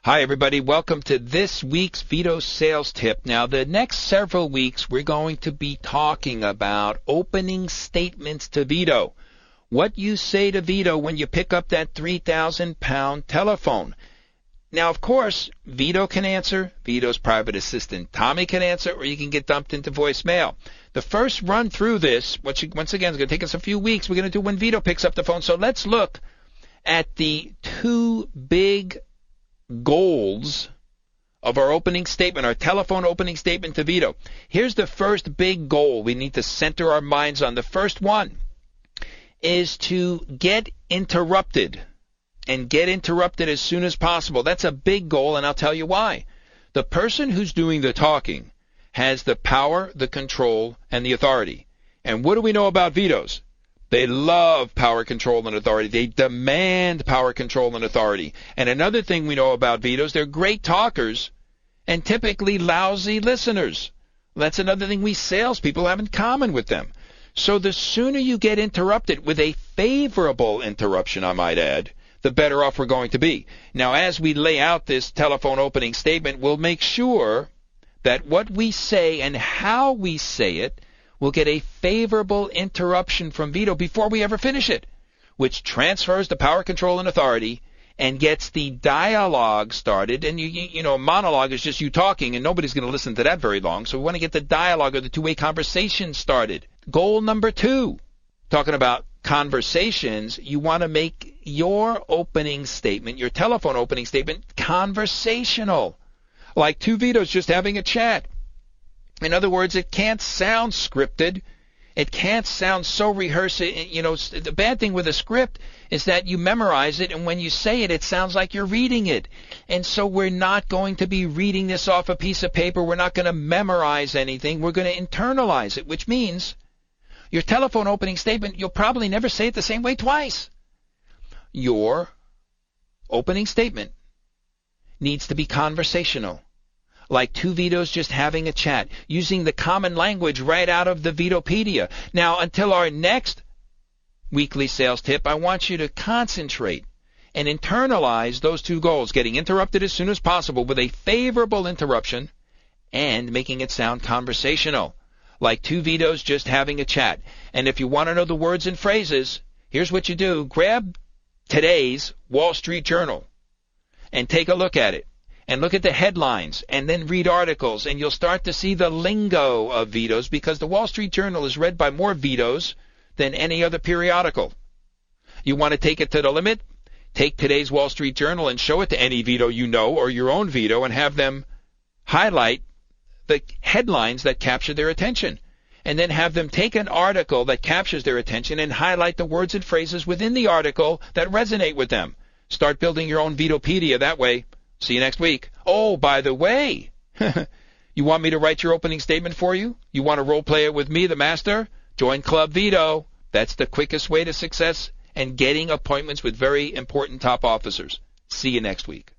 Hi, everybody. Welcome to this week's veto sales tip. Now, the next several weeks, we're going to be talking about opening statements to veto. What you say to veto when you pick up that 3,000-pound telephone. Now, of course, Vito can answer. Vito's private assistant Tommy can answer, or you can get dumped into voicemail. The first run through this, once again, is going to take us a few weeks. We're going to do when Vito picks up the phone. So let's look at the two big goals of our opening statement, our telephone opening statement to Vito. Here's the first big goal we need to center our minds on. The first one is to get interrupted, and get interrupted as soon as possible. That's a big goal, and I'll tell you why. The person who's doing the talking has the power, the control, and the authority. And what do we know about vetoes? They love power, control, and authority. They demand power, control, and authority. And another thing we know about vetoes, they're great talkers and typically lousy listeners. That's another thing we salespeople have in common with them. So the sooner you get interrupted with a favorable interruption, I might add, the better off we're going to be. Now, as we lay out this telephone opening statement, we'll make sure that what we say and how we say it will get a favorable interruption from Vito before we ever finish it, which transfers the power, control, and authority and gets the dialogue started. And, you know, a monologue is just you talking, and nobody's going to listen to that very long. So we want to get the dialogue or the two-way conversation started. Goal number 2, talking about conversations, you want to make your opening statement, your telephone opening statement, conversational, like two Vitos just having a chat. In other words, it can't sound scripted. It can't sound so rehearsed. You know, the bad thing with a script is that you memorize it, and when you say it, it sounds like you're reading it. And so we're not going to be reading this off a piece of paper. We're not going to memorize anything. We're going to internalize it, which means your telephone opening statement, you'll probably never say it the same way twice. Your opening statement needs to be conversational, like two Vitos just having a chat, using the common language right out of the Vitopedia. Now, until our next weekly sales tip, I want you to concentrate and internalize those two goals, getting interrupted as soon as possible with a favorable interruption and making it sound conversational, like two Vitos just having a chat. And if you want to know the words and phrases, here's what you do. Grab today's Wall Street Journal and take a look at it. And look at the headlines and then read articles, and you'll start to see the lingo of vetoes, because the Wall Street Journal is read by more Vitos than any other periodical. You want to take it to the limit? Take today's Wall Street Journal and show it to any Vito you know or your own Vito, and have them highlight the headlines that capture their attention. And then have them take an article that captures their attention and highlight the words and phrases within the article that resonate with them. Start building your own Vitopedia that way. See you next week. Oh, by the way, you want me to write your opening statement for you? You want to role play it with me, the master? Join Club Vito. That's the quickest way to success and getting appointments with very important top officers. See you next week.